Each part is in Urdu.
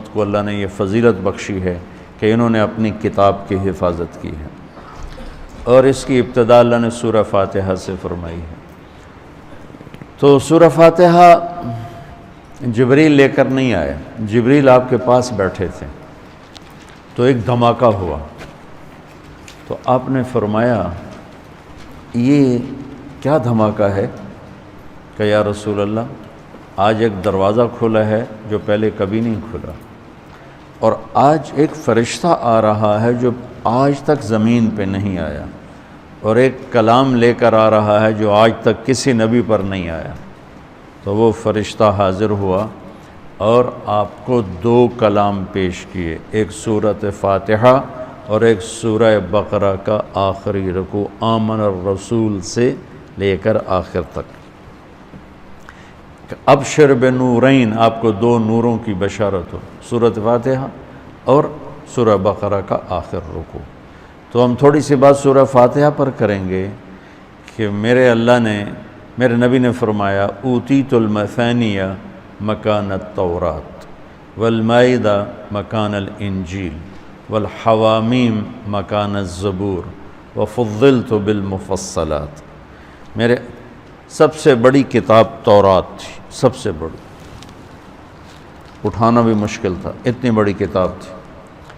امت کو اللہ نے یہ فضیلت بخشی ہے کہ انہوں نے اپنی کتاب کی حفاظت کی ہے، اور اس کی ابتدا اللہ نے سورہ فاتحہ سے فرمائی ہے۔ تو سورہ فاتحہ جبریل لے کر نہیں آئے، جبریل آپ کے پاس بیٹھے تھے، تو ایک دھماکہ ہوا، تو آپ نے فرمایا یہ کیا دھماکہ ہے؟ کہ یا رسول اللہ آج ایک دروازہ کھلا ہے جو پہلے کبھی نہیں کھلا، اور آج ایک فرشتہ آ رہا ہے جو آج تک زمین پہ نہیں آیا، اور ایک کلام لے کر آ رہا ہے جو آج تک کسی نبی پر نہیں آیا۔ تو وہ فرشتہ حاضر ہوا اور آپ کو 2 کلام پیش کیے، ایک سورۃ فاتحہ اور ایک سورہ بقرہ کا آخری رکوع، آمن الرسول سے لے کر آخر تک۔ ابشر بنورین، آپ کو 2 نوروں کی بشارت ہو، سورۃ فاتحہ اور سورہ بقرہ کا آخر رکوع۔ تو ہم تھوڑی سی بات سورہ فاتحہ پر کریں گے کہ میرے نبی نے فرمایا اوتیت المثانیہ مکان التورات والمائدہ مکان الانجیل والحوامیم مکان الزبور وفضلت بالمفصلات۔ میرے سب سے بڑی کتاب تورات تھی، سب سے بڑی، اٹھانا بھی مشکل تھا، اتنی بڑی کتاب تھی۔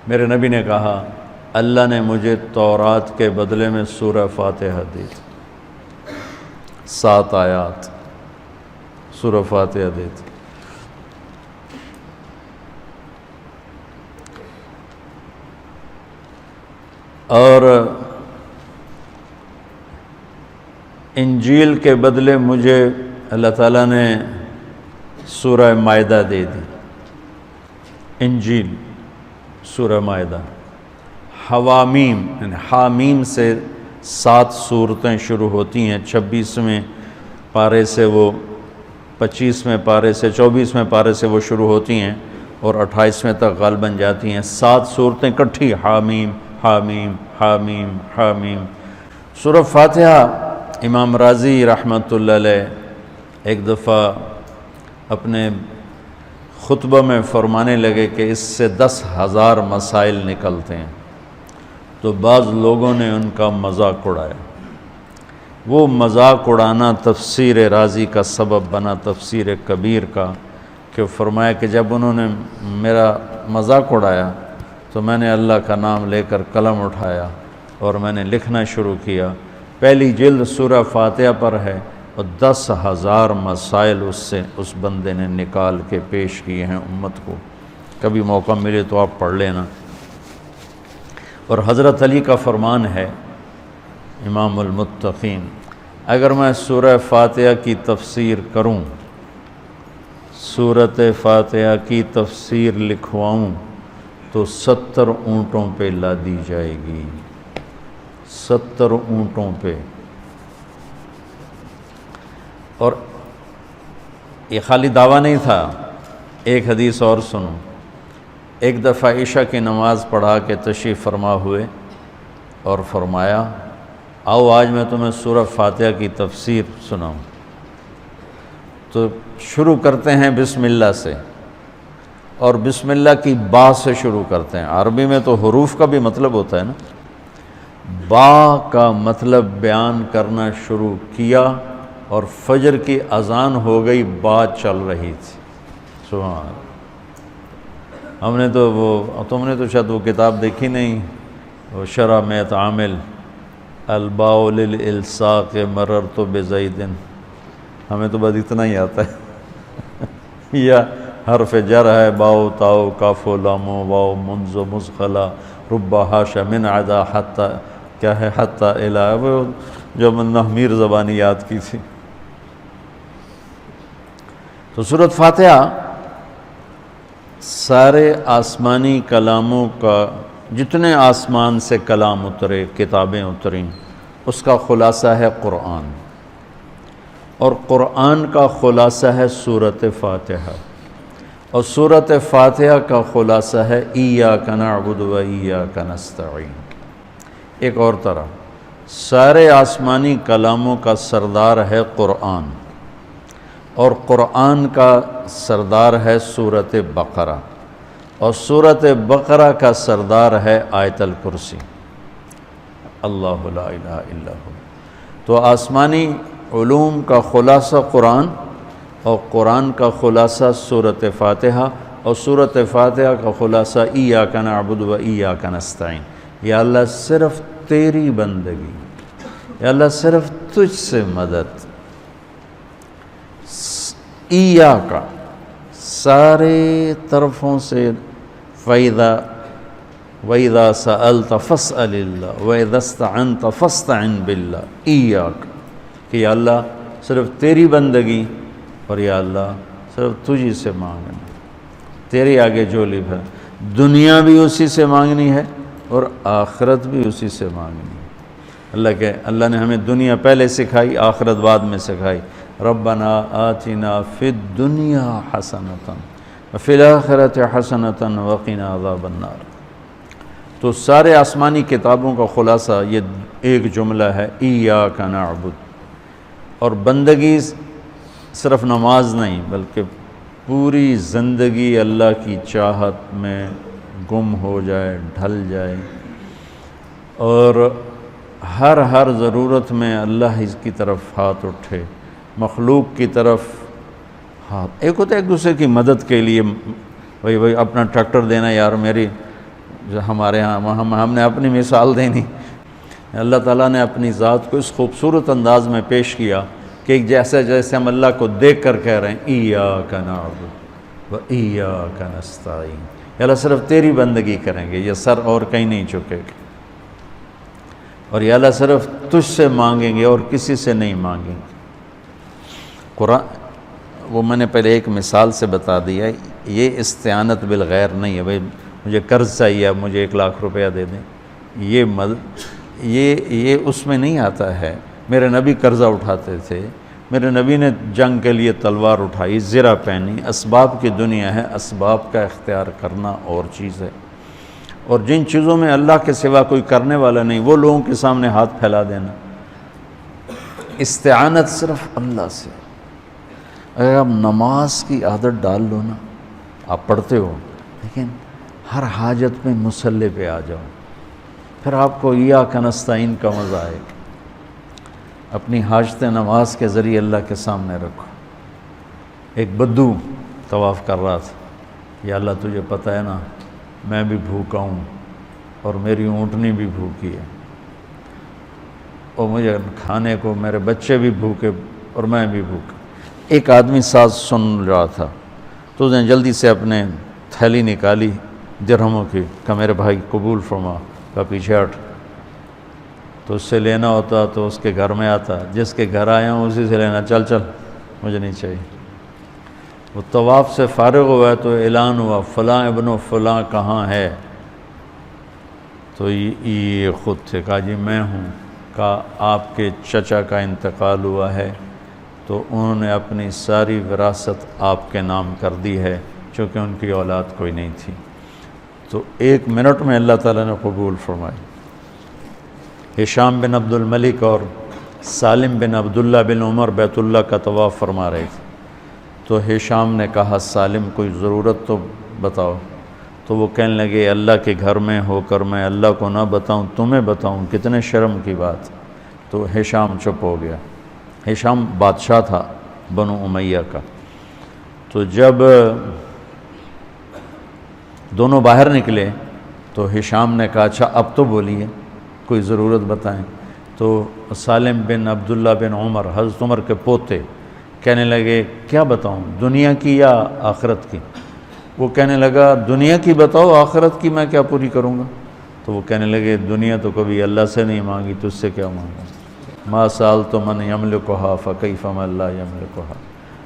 میرے نبی نے کہا اللہ نے مجھے تورات کے بدلے میں سورہ فاتحہ دی تھی، 7 آیات سورہ فاتحہ دی تھی۔ اور انجیل کے بدلے مجھے اللہ تعالیٰ نے سورہ مائدہ دے دی، انجیل سورہ مائدہ۔ حوامیم یعنی حامیم سے 7 سورتیں شروع ہوتی ہیں، 26ویں پارے سے وہ 25ویں پارے سے 24ویں پارے سے وہ شروع ہوتی ہیں اور 28ویں تک غالباً جاتی ہیں، 7 صورتیں کٹھی، حامیم حامیم حامیم حامیم۔ سورہ فاتحہ امام رازی رحمۃ اللہ علیہ ایک دفعہ اپنے خطبہ میں فرمانے لگے کہ اس سے 10,000 مسائل نکلتے ہیں، تو بعض لوگوں نے ان کا مذاق اڑایا۔ وہ مذاق اڑانا تفسیر رازی کا سبب بنا، تفسیر کبیر کا، کہ فرمایا کہ جب انہوں نے میرا مذاق اڑایا تو میں نے اللہ کا نام لے کر قلم اٹھایا اور میں نے لکھنا شروع کیا۔ پہلی جلد سورہ فاتحہ پر ہے اور 10,000 مسائل اس بندے نے نکال کے پیش کیے ہیں امت کو۔ کبھی موقع ملے تو آپ پڑھ لینا۔ اور حضرت علی کا فرمان ہے امام المتقین، اگر میں سورہ فاتحہ کی تفسیر کروں، سورۃ فاتحہ کی تفسیر لکھواؤں تو 70 اونٹوں پہ لادی جائے گی، 70 اونٹوں پہ۔ اور یہ خالی دعویٰ نہیں تھا، ایک حدیث اور سنو۔ ایک دفعہ عشاء کی نماز پڑھا کے تشریف فرما ہوئے اور فرمایا آؤ آج میں تمہیں سورہ فاتحہ کی تفسیر سناؤں۔ تو شروع کرتے ہیں بسم اللہ سے، اور بسم اللہ کی با سے شروع کرتے ہیں۔ عربی میں تو حروف کا بھی مطلب ہوتا ہے نا، با کا مطلب بیان کرنا شروع کیا اور فجر کی اذان ہو گئی، با چل رہی تھی۔ سبحان اللہ۔ تم نے تو شاید وہ کتاب دیکھی نہیں، وہ شرح میت عامل الباء للالصاق مررت بزید، ہمیں تو بس اتنا ہی آتا ہے۔ یا حرف جر ہے، باؤ تاؤ کاف و لام و واؤ منز و مزخلا رب حاش من عدا حتی، کیا ہے حتی الہ، وہ جو نحمیر زبانی یاد کی تھی۔ تو سورۃ فاتحہ سارے آسمانی کلاموں کا، جتنے آسمان سے کلام اترے، کتابیں اتریں، اس کا خلاصہ ہے قرآن، اور قرآن کا خلاصہ ہے سورۃ فاتحہ، اور سورۃ فاتحہ کا خلاصہ ہے ایاک نعبد و ایاک نستعین۔ ایک اور طرح، سارے آسمانی کلاموں کا سردار ہے قرآن، اور قرآن کا سردار ہے سورۃ بقرہ، اور سورۃ بقرہ کا سردار ہے آیت الکرسی، اللہ لا الہ الا ہو۔ تو آسمانی علوم کا خلاصہ قرآن، اور قرآن کا خلاصہ سورۃ فاتحہ، اور سورۃ فاتحہ کا خلاصہ ایاک نعبد و ایاک نستعین۔ یا اللہ صرف تیری بندگی، یا اللہ صرف تجھ سے مدد، ایاک سارے طرفوں سے، وَإِذَا سَأَلْتَ فَاسْأَلِ اللَّهَ وَإِذَا اسْتَعَنْتَ فَاسْتَعِنْ بِاللَّهِ ایاک، کہ یا اللہ صرف تیری بندگی، اور یا اللہ صرف تجھی سے مانگنا، تیرے آگے جھولی بھر، دنیا بھی اسی سے مانگنی ہے اور آخرت بھی اسی سے مانگنی ہے۔ اللہ نے ہمیں دنیا پہلے سکھائی، آخرت بعد میں سکھائی۔ ربنا آتنا فی الدنیا حسنۃ وفی الآخرۃ حسنۃ وقنا عذاب النار۔ تو سارے آسمانی کتابوں کا خلاصہ یہ ایک جملہ ہے، ایاک نعبد۔ اور بندگی صرف نماز نہیں، بلکہ پوری زندگی اللہ کی چاہت میں گم ہو جائے، ڈھل جائے، اور ہر ضرورت میں اللہ اس کی طرف ہاتھ اٹھے، مخلوق کی طرف ہاتھ۔ ایک ہوتا ہے ایک دوسرے کی مدد کے لیے، بھائی اپنا ٹریکٹر دینا، یار میری ہمارے ہاں ہم نے اپنی مثال دینی۔ اللہ تعالیٰ نے اپنی ذات کو اس خوبصورت انداز میں پیش کیا کہ جیسے ہم اللہ کو دیکھ کر کہہ رہے ہیں ایاک نعبد و ایاک نستعین، یا اللہ صرف تیری بندگی کریں گے، یہ سر اور کہیں نہیں جھکے گا، اور یا اللہ صرف تجھ سے مانگیں گے اور کسی سے نہیں مانگیں گے۔ قرآن وہ میں نے پہلے ایک مثال سے بتا دیا، یہ استعانت بالغیر نہیں ہے، بھائی مجھے قرض چاہیے اب مجھے 1,00,000 روپیہ دے دیں، یہ اس میں نہیں آتا ہے۔ میرے نبی قرضہ اٹھاتے تھے، میرے نبی نے جنگ کے لیے تلوار اٹھائی، زرہ پہنی۔ اسباب کی دنیا ہے، اسباب کا اختیار کرنا اور چیز ہے، اور جن چیزوں میں اللہ کے سوا کوئی کرنے والا نہیں، وہ لوگوں کے سامنے ہاتھ پھیلا دینا۔ استعانت صرف اللہ سے۔ اگر آپ نماز کی عادت ڈال لو نا، آپ پڑھتے ہو لیکن ہر حاجت میں مصلی پہ آ جاؤ، پھر آپ کو ایاک نستعین کا مزہ آئے گا۔ اپنی حاجت نماز کے ذریعے اللہ کے سامنے رکھو۔ ایک بدو طواف کر رہا تھا، یا اللہ تجھے پتہ ہے نا میں بھی بھوکا ہوں اور میری اونٹنی بھی بھوکی ہے، اور مجھے کھانے کو میرے بچے بھی بھوکے اور میں بھی بھوکا۔ ایک آدمی ساتھ سن رہا تھا، تو اس نے جلدی سے اپنے تھیلی نکالی درہموں کی، کہ میرے بھائی قبول فرما، کا پیچھے ہٹ۔ تو اس سے لینا ہوتا تو اس کے گھر میں آتا، جس کے گھر آیا ہوں اسی سے لینا، چل مجھے نہیں چاہیے۔ وہ طواف سے فارغ ہوا ہے تو اعلان ہوا فلاں ابن و فلاں کہاں ہے؟ تو یہ خود تھے، کہا جی میں ہوں۔ کہا آپ کے چچا کا انتقال ہوا ہے، تو انہوں نے اپنی ساری وراثت آپ کے نام کر دی ہے، چونکہ ان کی اولاد کوئی نہیں تھی۔ تو 1 منٹ میں اللہ تعالیٰ نے قبول فرمائی۔ ہشام بن عبد الملک اور سالم بن عبداللہ بن عمر بیت اللہ کا طواف فرما رہے تھے، تو ہشام نے کہا سالم کوئی ضرورت تو بتاؤ، تو وہ کہنے لگے اللہ کے گھر میں ہو کر میں اللہ کو نہ بتاؤں تمہیں بتاؤں، کتنے شرم کی بات۔ تو ہشام چپ ہو گیا۔ ہشام بادشاہ تھا بنو امیہ کا۔ تو جب دونوں باہر نکلے تو ہشام نے کہا اچھا اب تو بولیے، کوئی ضرورت بتائیں۔ تو سالم بن عبداللہ بن عمر، حضرت عمر کے پوتے، کہنے لگے کیا بتاؤں، دنیا کی یا آخرت کی؟ وہ کہنے لگا دنیا کی بتاؤ، آخرت کی میں کیا پوری کروں گا؟ تو وہ کہنے لگے دنیا تو کبھی اللہ سے نہیں مانگی، تجھ سے کیا مانگا؟ ما سألت من یملکھا فکیف من لا یملکھا۔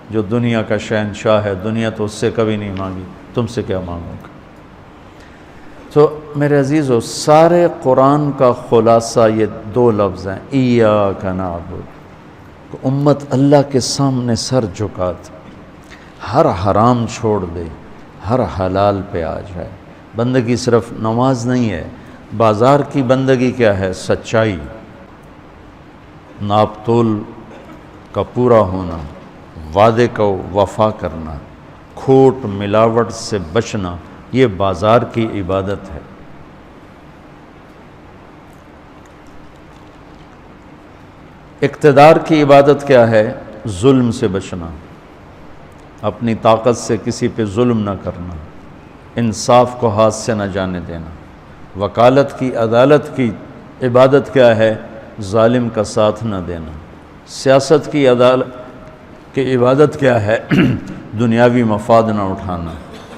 جو دنیا کا شہنشاہ ہے، دنیا تو اس سے کبھی نہیں مانگی، تم سے کیا مانگوں گا؟ تو میرے عزیزو، سارے قرآن کا خلاصہ یہ 2 لفظ ہیں، ایاک نعبد۔ امت اللہ کے سامنے سر جھکا دے، ہر حرام چھوڑ دے، ہر حلال پہ آ جائے۔ بندگی صرف نماز نہیں ہے، بازار کی بندگی کیا ہے؟ سچائی، ناپ تول کا پورا ہونا، وعدے کو وفا کرنا، کھوٹ ملاوٹ سے بچنا، یہ بازار کی عبادت ہے۔ اقتدار کی عبادت کیا ہے؟ ظلم سے بچنا، اپنی طاقت سے کسی پہ ظلم نہ کرنا، انصاف کو ہاتھ سے نہ جانے دینا۔ وکالت کی، عدالت کی عبادت کیا ہے؟ ظالم کا ساتھ نہ دینا۔ سیاست کی عدالت کی عبادت کیا ہے؟ دنیاوی مفاد نہ اٹھانا،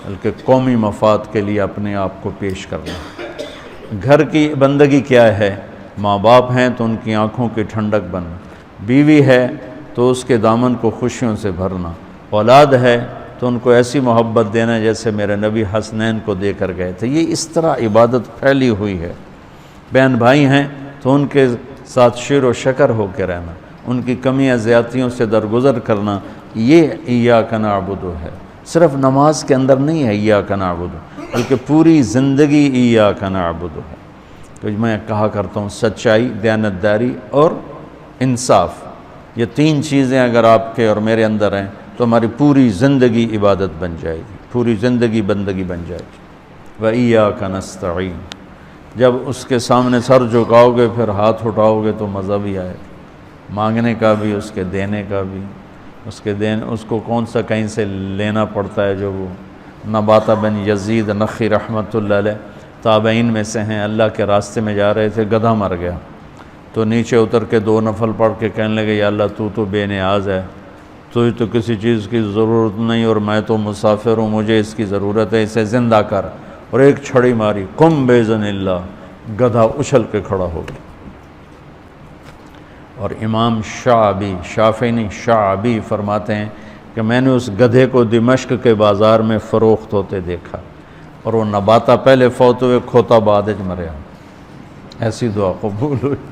بلکہ قومی مفاد کے لیے اپنے آپ کو پیش کرنا۔ گھر کی بندگی کیا ہے؟ ماں باپ ہیں تو ان کی آنکھوں کی ٹھنڈک بننا، بیوی ہے تو اس کے دامن کو خوشیوں سے بھرنا، اولاد ہے تو ان کو ایسی محبت دینا جیسے میرے نبی حسنین کو دے کر گئے تھے۔ یہ اس طرح عبادت پھیلی ہوئی ہے۔ بہن بھائی ہیں تو ان کے ساتھ شیر و شکر ہو کے رہنا، ان کی کمیاں زیادتیوں سے درگزر کرنا، یہ ایاک نعبد ہے۔ صرف نماز کے اندر نہیں ہے ایاک نعبد، بلکہ پوری زندگی ایاک نعبد ہے۔ تو میں کہا کرتا ہوں سچائی، دیانتداری اور انصاف، یہ تین چیزیں اگر آپ کے اور میرے اندر ہیں تو ہماری پوری زندگی عبادت بن جائے گی، پوری زندگی بندگی بن جائے گی۔ وَإِيَّاكَ نَسْتَعِينُ، جب اس کے سامنے سر جھکاؤ گے پھر ہاتھ اٹھاؤ گے تو مزہ بھی آئے گا، مانگنے کا بھی، اس کے دینے کا بھی۔ اس کو کون سا کہیں سے لینا پڑتا ہے؟ جو وہ نباتہ بن یزید نخی رحمۃ اللہ علیہ تابعین میں سے ہیں، اللہ کے راستے میں جا رہے تھے، گدھا مر گیا تو نیچے اتر کے 2 نفل پڑھ کے کہنے لگے یا اللہ تو بے نیاز ہے، تجھے تو کسی چیز کی ضرورت نہیں اور میں تو مسافر ہوں، مجھے اس کی ضرورت ہے، اسے زندہ کر۔ اور ایک چھڑی ماری، قم بِإِذْنِ اللہ، گدھا اچھل کے کھڑا ہو گیا۔ اور امام شافعی نہیں شعبی فرماتے ہیں کہ میں نے اس گدھے کو دمشق کے بازار میں فروخت ہوتے دیکھا، اور وہ نباتہ پہلے فوت ہوئے، کھوتا بعد وچ مریا۔ ایسی دعا قبول ہوئی۔